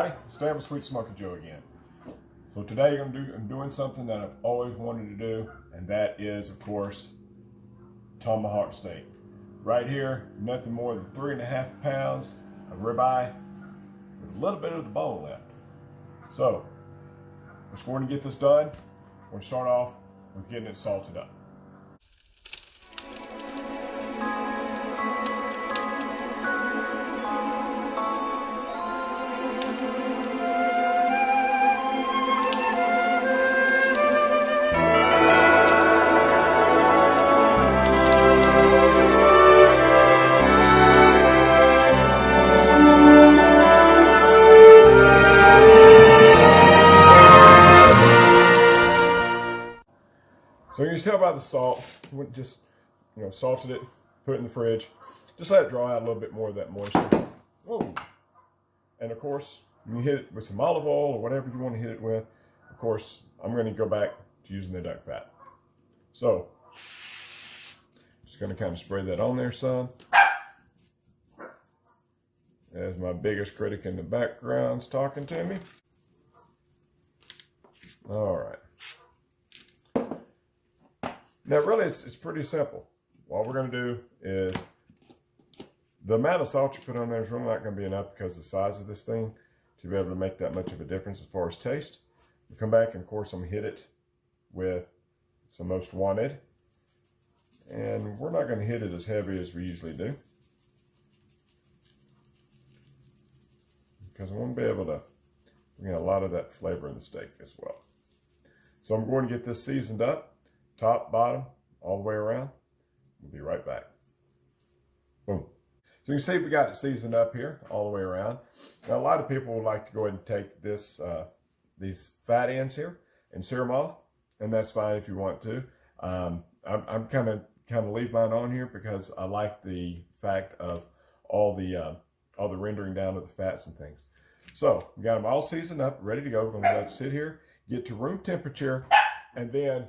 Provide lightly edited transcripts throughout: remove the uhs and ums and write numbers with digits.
Howdy, Stab with Sweet Smoky Joe again. So today I'm doing something that I've always wanted to do, and that is, of course, Tomahawk Steak. Right here, nothing more than 3.5 pounds of ribeye with a little bit of the bone left. So let's go ahead and get this done. We're going to start off with getting it salted up. So you can tell by the salt, just salted it, put it in the fridge, just let it dry out a little bit more of that moisture. Whoa. And of course, you hit it with some olive oil or whatever you want to hit it with. Of course, I'm going to go back to using the duck fat. So, just going to kind of spray that on there some. As my biggest critic in the background's talking to me. All right. Now really it's pretty simple. What we're going to do is, the amount of salt you put on there is really not going to be enough because of the size of this thing to be able to make that much of a difference as far as taste. We come back and of course I'm going to hit it with some Most Wanted. And we're not going to hit it as heavy as we usually do, because I want to be able to bring a lot of that flavor in the steak as well. So I'm going to get this seasoned up. Top, bottom, all the way around. We'll be right back. Boom. So you can see we got it seasoned up here all the way around. Now a lot of people would like to go ahead and take this, these fat ends here and sear them off, and that's fine if you want to. I'm kind of leave mine on here because I like the fact of all the rendering down of the fats and things. So we got them all seasoned up, ready to go. We're going to let it sit here, get to room temperature, and then.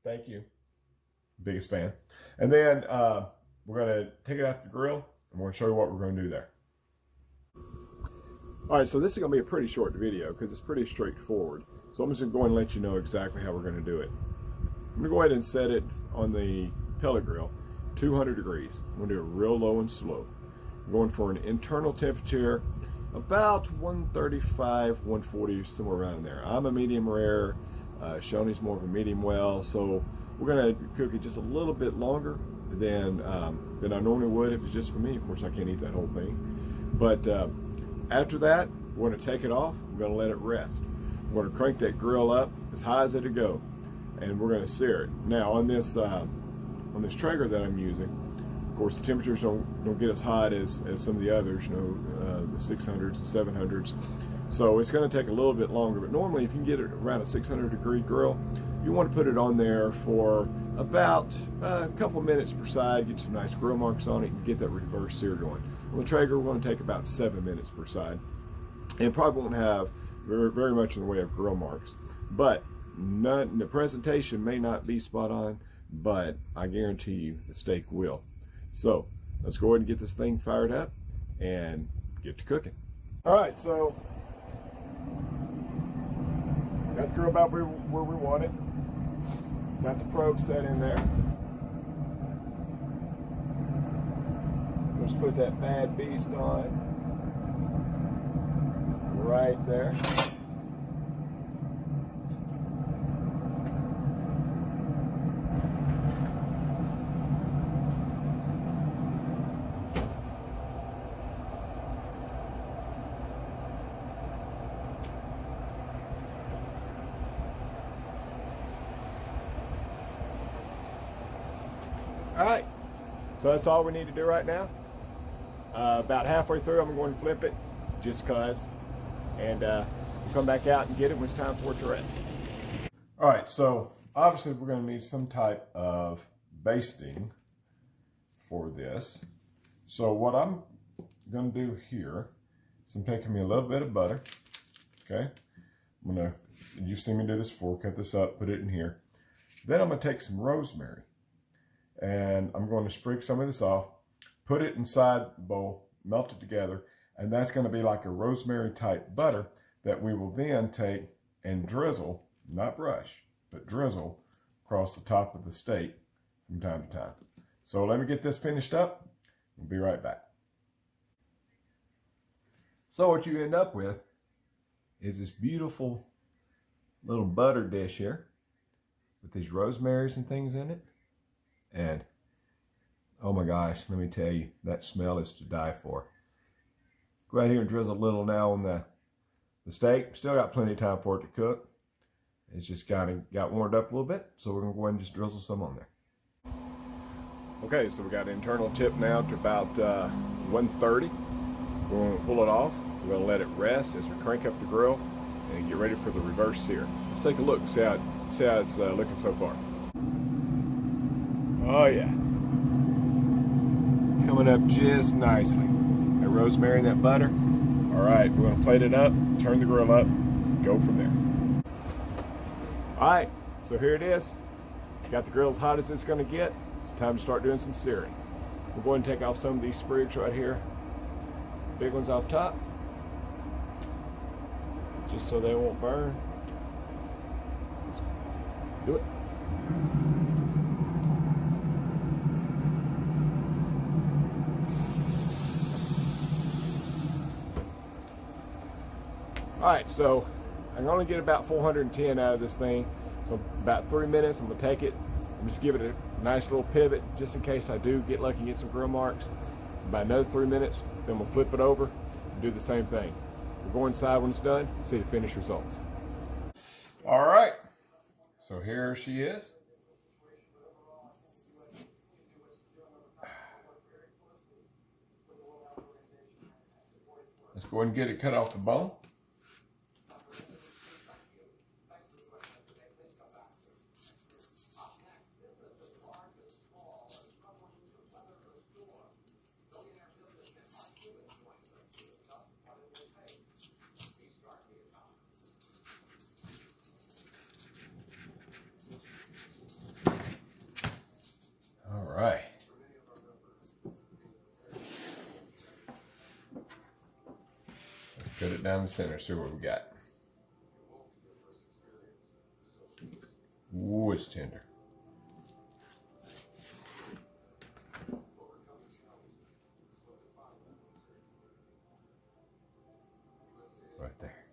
Thank you. Biggest fan. And then we're going to take it out to the grill, and we're going to show you what we're going to do there. All right, so this is going to be a pretty short video because it's pretty straightforward. So I'm just going to go and let you know exactly how we're going to do it. I'm going to go ahead and set it on the pellet grill, 200 degrees. I'm going to do it real low and slow. I'm going for an internal temperature about 135, 140, somewhere around there. I'm a medium rare. Shoney's more of a medium well, so we're going to cook it just a little bit longer than I normally would if it's just for me. Of course, I can't eat that whole thing. But after that, we're going to take it off. We're going to let it rest. We're going to crank that grill up as high as it'll go, and we're going to sear it. Now, on this Traeger that I'm using, of course, the temperatures don't get as hot as some of the others, the 600s, the 700s. So it's going to take a little bit longer, but normally if you can get it around a 600-degree grill, you want to put it on there for about a couple minutes per side, get some nice grill marks on it, and get that reverse sear going. On the Traeger, we're going to take about 7 minutes per side, and probably won't have very much in the way of grill marks. But the presentation may not be spot on, but I guarantee you the steak will. So let's go ahead and get this thing fired up and get to cooking. All right, so got the grill about where we want it. Got the probe set in there. Let's put that bad beast on right there. All right, so that's all we need to do right now. About halfway through, I'm going to flip it, just cause, and we'll come back out and get it when it's time for it to rest. All right, so obviously we're going to need some type of basting for this. So what I'm going to do here is I'm taking me a little bit of butter. Okay, you've seen me do this before. Cut this up, put it in here. Then I'm going to take some rosemary. And I'm going to sprig some of this off, put it inside the bowl, melt it together, And that's going to be like a rosemary type butter that we will then take and drizzle, not brush, but drizzle across the top of the steak from time to time. So let me get this finished up. We'll be right back. So what you end up with is this beautiful little butter dish here with these rosemaries and things in it. And oh my gosh, let me tell you, that smell is to die for. Go out here and drizzle a little now on the steak. Still got plenty of time for it to cook. It's just kind of got warmed up a little bit, so we're going to go ahead and just drizzle some on there. Okay, so we got an internal tip now to about 130. We're going to pull it off. We're going to let it rest as we crank up the grill and get ready for the reverse sear. Let's take a look and see how it's looking so far. Oh yeah, coming up just nicely. That rosemary and that butter. All right, we're going to plate it up, turn the grill up, go from there. All right, so here it is. Got the grill as hot as it's going to get. It's time to start doing some searing. We're going to take off some of these sprigs right here. Big ones off top, just so they won't burn. Let's do it. All right, so I'm going to get about 410 out of this thing. So about 3 minutes, I'm going to take it and just give it a nice little pivot just in case I do get lucky and get some grill marks. About another 3 minutes, then we'll flip it over and do the same thing. We'll go inside when it's done and see the finished results. All right, so here she is. Let's go ahead and get it cut off the bone. Right. Cut it down the center, see what we got. Ooh, it's tender. Right there.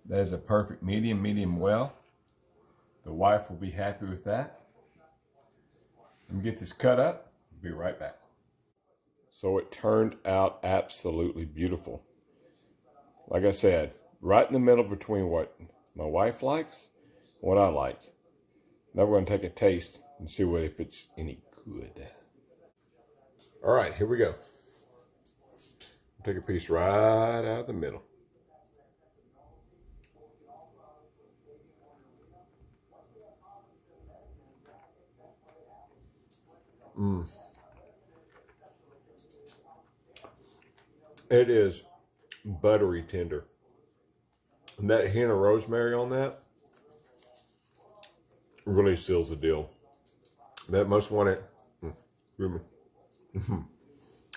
That is a perfect medium well. The wife will be happy with that. Let me get this cut up. I'll be right back. So it turned out absolutely beautiful. Like I said, right in the middle between what my wife likes and what I like. Now we're going to take a taste and see if it's any good. All right, here we go. Take a piece right out of the middle. It is buttery tender. And that hint of rosemary on that really seals the deal. That most wanted,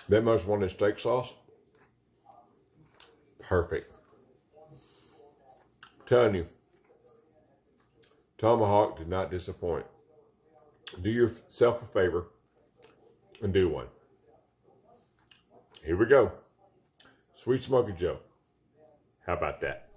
that most wanted steak sauce, perfect. I'm telling you, Tomahawk did not disappoint. Do yourself a favor and do one. Here we go. Sweet Smoky Joe. How about that?